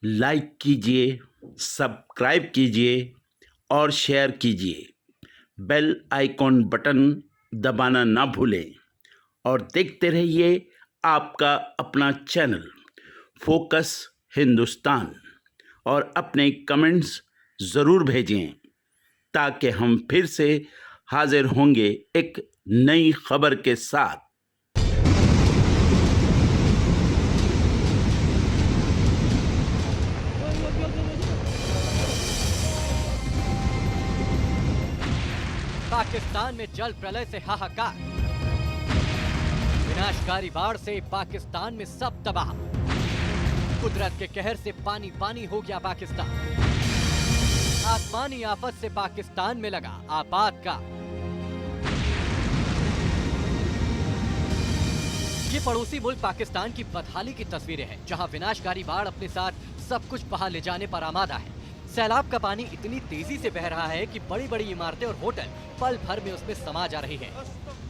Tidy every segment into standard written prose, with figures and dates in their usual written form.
Like कीजिए, subscribe कीजिए और शेयर कीजिए। बेल आइकॉन बटन दबाना ना भूलें और देखते रहिए आपका अपना चैनल फोकस हिंदुस्तान। और अपने कमेंट्स ज़रूर भेजें ताकि हम फिर से हाजिर होंगे एक नई खबर के साथ। पाकिस्तान में जल प्रलय से हाहाकार, विनाशकारी बाढ़ से पाकिस्तान में सब तबाह, कुदरत के कहर से पानी पानी हो गया पाकिस्तान, आसमानी आफत से पाकिस्तान में लगा आपातकाल। ये पड़ोसी मुल्क पाकिस्तान की बदहाली की तस्वीरें हैं, जहां विनाशकारी बाढ़ अपने साथ सब कुछ बहा ले जाने पर आमादा है। सैलाब का पानी इतनी तेजी से बह रहा है कि बड़ी बड़ी इमारतें और होटल पल भर में उसमें समा जा रही हैं।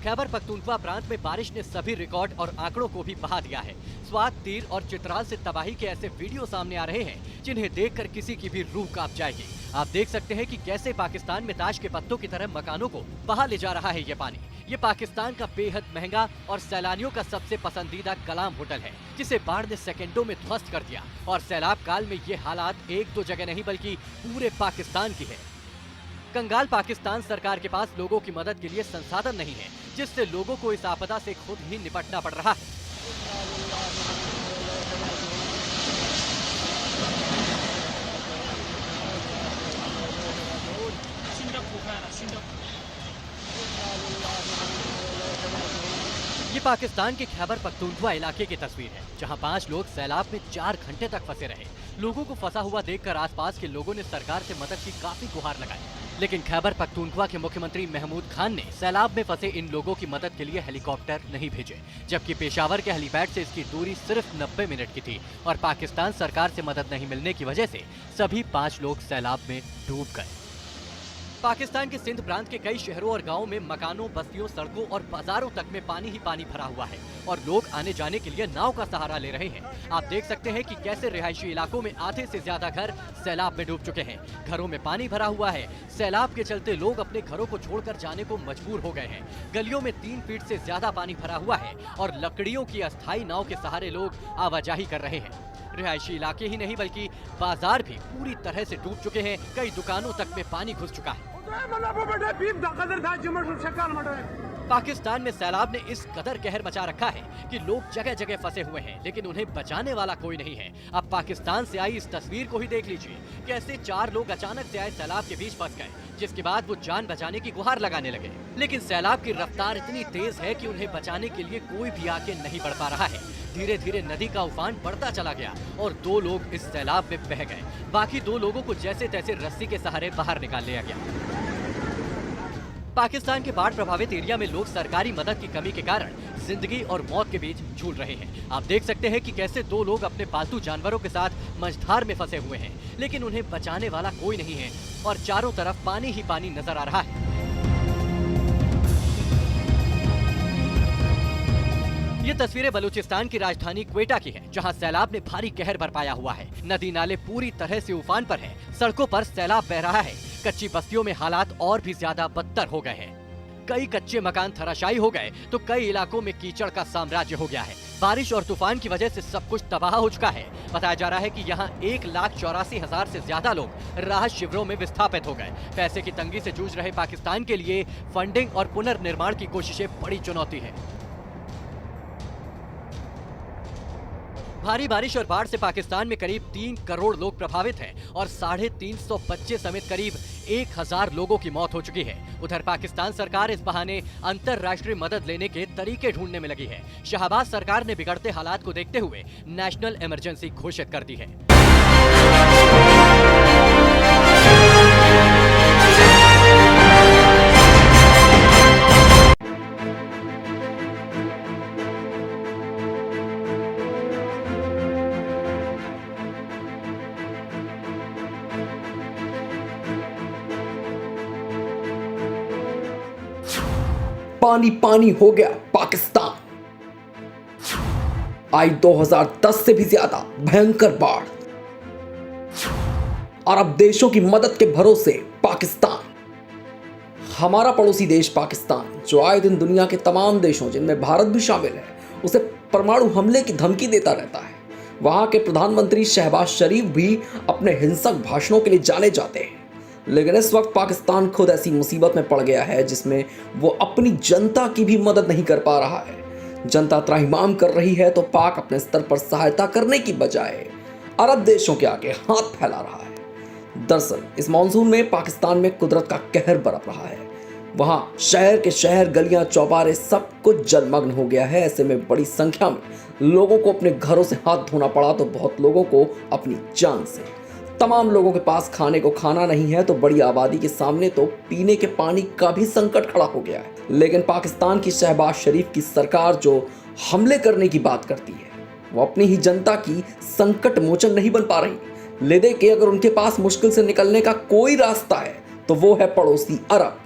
खैबर पख्तूनख्वा प्रांत में बारिश ने सभी रिकॉर्ड और आंकड़ों को भी बहा दिया है। स्वात, तीर और चित्राल से तबाही के ऐसे वीडियो सामने आ रहे हैं जिन्हें देखकर किसी की भी रूह कांप जाएगी। आप देख सकते हैं कि कैसे पाकिस्तान में ताश के पत्तों की तरह मकानों को बहा ले जा रहा है ये पानी। ये पाकिस्तान का बेहद महंगा और सैलानियों का सबसे पसंदीदा कलाम होटल है, जिसे बाढ़ ने सेकंडों में ध्वस्त कर दिया। और सैलाब काल में ये हालात एक दो जगह नहीं बल्कि पूरे पाकिस्तान की है। कंगाल पाकिस्तान सरकार के पास लोगों की मदद के लिए संसाधन नहीं है, जिससे लोगों को इस आपदा से खुद ही निपटना पड़ रहा है। ये पाकिस्तान के खैबर पख्तूनख्वा इलाके की तस्वीर है, जहां 5 लोग सैलाब में 4 घंटे तक फंसे रहे। लोगों को फंसा हुआ देखकर आसपास के लोगों ने सरकार से मदद की काफी गुहार लगाई, लेकिन खैबर पख्तूनख्वा के मुख्यमंत्री महमूद खान ने सैलाब में फंसे इन लोगों की मदद के लिए हेलीकॉप्टर नहीं भेजे, जबकि पेशावर के हेलीपैड से इसकी दूरी सिर्फ 90 मिनट की थी। और पाकिस्तान सरकार से मदद नहीं मिलने की वजह से सभी 5 लोग सैलाब में डूब गए। पाकिस्तान के सिंध प्रांत के कई शहरों और गांवों में मकानों, बस्तियों, सड़कों और बाजारों तक में पानी ही पानी भरा हुआ है और लोग आने जाने के लिए नाव का सहारा ले रहे हैं। आप देख सकते हैं कि कैसे रिहायशी इलाकों में आधे से ज्यादा घर सैलाब में डूब चुके हैं। घरों में पानी भरा हुआ है। सैलाब के चलते लोग अपने घरों को छोड़कर जाने को मजबूर हो गए हैं। गलियों में 3 फीट से ज्यादा पानी भरा हुआ है और लकड़ियों की अस्थायी नाव के सहारे लोग आवाजाही कर रहे हैं। रिहायशी इलाके ही नहीं बल्कि बाजार भी पूरी तरह से डूब चुके हैं। कई दुकानों तक में पानी घुस चुका है। पाकिस्तान में सैलाब ने इस कदर कहर मचा रखा है कि लोग जगह जगह फंसे हुए हैं, लेकिन उन्हें बचाने वाला कोई नहीं है। अब पाकिस्तान से आई इस तस्वीर को ही देख लीजिए, कैसे 4 लोग अचानक से आए सैलाब के बीच फंस गए, जिसके बाद वो जान बचाने की गुहार लगाने लगे। लेकिन सैलाब की रफ्तार इतनी तेज है कि उन्हें बचाने के लिए कोई भी आगे नहीं बढ़ पा रहा है। धीरे धीरे नदी का उफान बढ़ता चला गया और 2 लोग इस सैलाब में बह गए। बाकी 2 लोगों को जैसे तैसे रस्सी के सहारे बाहर निकाल लिया गया। पाकिस्तान के बाढ़ प्रभावित एरिया में लोग सरकारी मदद की कमी के कारण जिंदगी और मौत के बीच झूल रहे हैं। आप देख सकते हैं कि कैसे 2 लोग अपने पालतू जानवरों के साथ मझधार में फंसे हुए हैं, लेकिन उन्हें बचाने वाला कोई नहीं है और चारों तरफ पानी ही पानी नजर आ रहा है। ये तस्वीरें बलूचिस्तान की राजधानी क्वेटा की हैं, जहां सैलाब ने भारी कहर बरपाया हुआ है। नदी नाले पूरी तरह से उफान पर हैं, सड़कों पर सैलाब बह रहा है। कच्ची बस्तियों में हालात और भी ज्यादा बदतर हो गए हैं। कई कच्चे मकान धराशायी हो गए तो कई इलाकों में कीचड़ का साम्राज्य हो गया है। बारिश और तूफान की वजह से सब कुछ तबाह हो चुका है। बताया जा रहा है कि यहाँ 1,84,000 से ज्यादा लोग राहत शिविरों में विस्थापित हो गए। पैसे की तंगी से जूझ रहे पाकिस्तान के लिए फंडिंग और पुनर्निर्माण की कोशिशें बड़ी चुनौती है। भारी बारिश और बाढ़ से पाकिस्तान में करीब 3 करोड़ लोग प्रभावित हैं और 350 बच्चे समेत करीब 1000 लोगों की मौत हो चुकी है। उधर पाकिस्तान सरकार इस बहाने अंतर्राष्ट्रीय मदद लेने के तरीके ढूंढने में लगी है। शाहबाज सरकार ने बिगड़ते हालात को देखते हुए नेशनल इमरजेंसी घोषित कर दी है। पानी पानी हो गया पाकिस्तान। आई 2010 से भी ज्यादा भयंकर बाढ़। अरब देशों की मदद के भरोसे पाकिस्तान। हमारा पड़ोसी देश पाकिस्तान, जो आए दिन दुनिया के तमाम देशों जिनमें भारत भी शामिल है, उसे परमाणु हमले की धमकी देता रहता है। वहां के प्रधानमंत्री शहबाज शरीफ भी अपने हिंसक भाषणों के लिए जाने जाते हैं। लेकिन इस वक्त पाकिस्तान खुद ऐसी मुसीबत में पड़ गया है जिसमें वो अपनी जनता की भी मदद नहीं कर पा रहा है। जनता त्राहिमाम कर रही है तो पाक अपने स्तर पर सहायता करने की बजाय अरब देशों के आगे हाथ फैला रहा है। दरअसल इस मानसून में पाकिस्तान में कुदरत का कहर बरप रहा है। वहां शहर के शहर, गलियां, चौबारे सब कुछ जलमग्न हो गया है। ऐसे में बड़ी संख्या में लोगों को अपने घरों से हाथ धोना पड़ा तो बहुत लोगों को अपनी जान से। तमाम लोगों के पास खाने को खाना नहीं है तो बड़ी आबादी के सामने तो पीने के पानी का भी संकट खड़ा हो गया है। लेकिन पाकिस्तान की शहबाज शरीफ की सरकार जो हमले करने की बात करती है, वो अपनी ही जनता की संकट मोचन नहीं बन पा रही। ले दे के अगर उनके पास मुश्किल से निकलने का कोई रास्ता है तो वो है पड़ोसी अरब।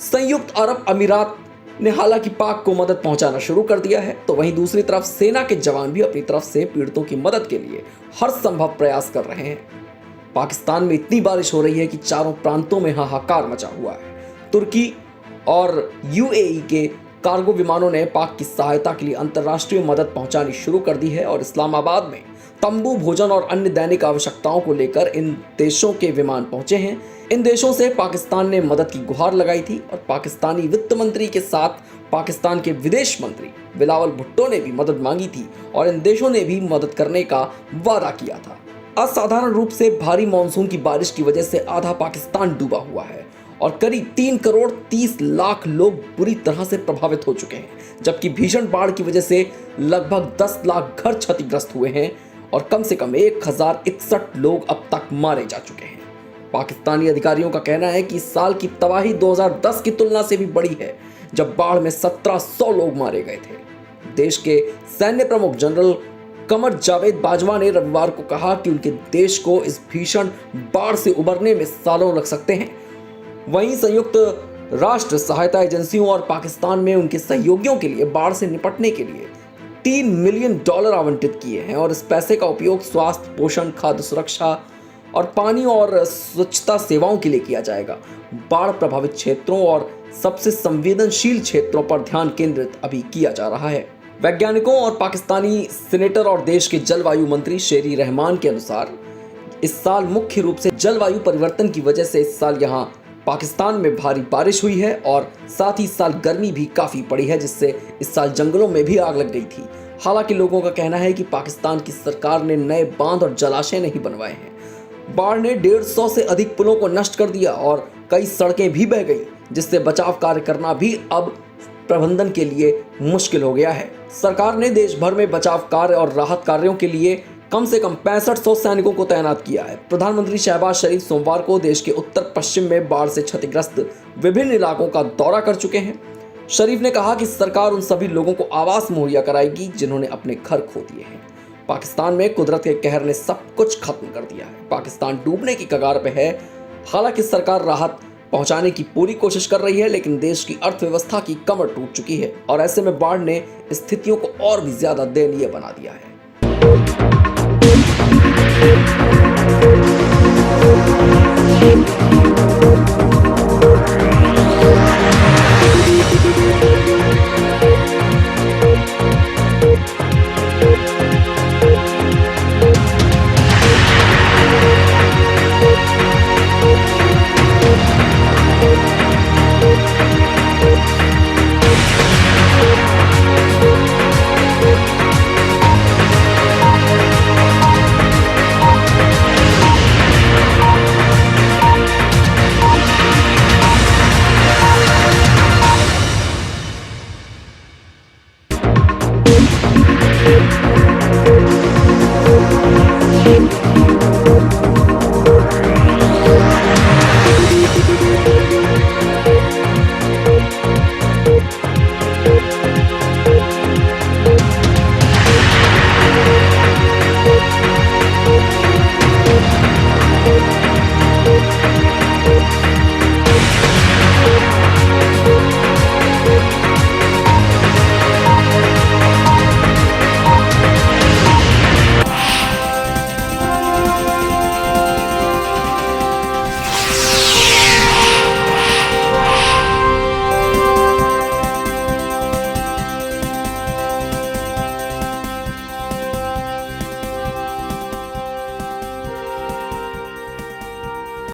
संयुक्त अरब अमीरात ने हालांकि पाक को मदद पहुंचाना शुरू कर दिया है, तो वहीं दूसरी तरफ सेना के जवान भी अपनी तरफ से पीड़ितों की मदद के लिए हर संभव प्रयास कर रहे हैं। पाकिस्तान में इतनी बारिश हो रही है कि चारों प्रांतों में हाहाकार मचा हुआ है। तुर्की और यूएई के कार्गो विमानों ने पाक की सहायता के लिए अंतर्राष्ट्रीय मदद पहुंचानी शुरू कर दी है और इस्लामाबाद में तंबू, भोजन और अन्य दैनिक आवश्यकताओं को लेकर इन देशों के विमान पहुंचे हैं। इन देशों से पाकिस्तान ने मदद की गुहार लगाई थी और पाकिस्तानी वित्त मंत्री के साथ पाकिस्तान के विदेश मंत्री बिलावल भुट्टो ने भी मदद मांगी थी और इन देशों ने भी मदद करने का वादा किया था। असाधारण रूप से भारी मानसून की बारिश की वजह से आधा पाकिस्तान डूबा हुआ है और करीब 3 करोड़ 30 लाख लोग बुरी तरह से प्रभावित हो चुके हैं, जबकि भीषण बाढ़ की वजह से लगभग 10 लाख घर क्षतिग्रस्त हुए हैं और कम से कम 1061 लोग अब तक मारे जा चुके हैं। पाकिस्तानी अधिकारियों का कहना है कि इस साल की तबाही 2010 की तुलना से भी बड़ी है, जब बाढ़ में 1700 लोग मारे गए थे। देश के सैन्य प्रमुख जनरल कमर जावेद बाजवा ने रविवार को कहा कि उनके देश को इस भीषण बाढ़ से उबरने में सालों लग सकते हैं। वहीं संयुक्त राष्ट्र सहायता एजेंसियों और पाकिस्तान में उनके सहयोगियों के लिए बाढ़ से निपटने के लिए $3 मिलियन आवंटित किए हैं और इस पैसे का उपयोग स्वास्थ्य, पोषण, खाद्य सुरक्षा और पानी और स्वच्छता सेवाओं के लिए किया जाएगा। बाढ़ प्रभावित क्षेत्रों और सबसे संवेदनशील क्षेत्रों पर ध्यान केंद्रित अभी किया जा रहा है। वैज्ञानिकों और पाकिस्तानी सीनेटर और देश के जलवायु मंत्री शेरी रहमान के अनुसार इस साल मुख्य रूप से जलवायु परिवर्तन की वजह से इस साल यहाँ पाकिस्तान में भारी बारिश हुई है और साथ ही इस साल गर्मी भी काफ़ी पड़ी है, जिससे इस साल जंगलों में भी आग लग गई थी। हालांकि लोगों का कहना है कि पाकिस्तान की सरकार ने नए बांध और जलाशय नहीं बनवाए हैं। बाढ़ ने 150 से अधिक पुलों को नष्ट कर दिया और कई सड़कें भी बह गई, जिससे बचाव कार्य करना भी अब प्रबंधन के लिए मुश्किल हो गया है। सरकार ने देश भर में बचाव कार्य और राहत कार्यों के लिए कम से कम 6500 सैनिकों को तैनात किया है। प्रधानमंत्री शहबाज शरीफ सोमवार को देश के उत्तर पश्चिम में बाढ़ से क्षतिग्रस्त विभिन्न इलाकों का दौरा कर चुके हैं। शरीफ ने कहा कि सरकार उन सभी लोगों को आवास मुहैया कराएगी जिन्होंने अपने घर खो दिए हैं। पाकिस्तान में कुदरत के कहर ने सब कुछ खत्म कर दिया है। पाकिस्तान डूबने की कगार पे है। हालांकि सरकार राहत पहुंचाने की पूरी कोशिश कर रही है, लेकिन देश की अर्थव्यवस्था की कमर टूट चुकी है और ऐसे में बाढ़ ने स्थितियों को और भी ज्यादा दयनीय बना दिया है। Thank you.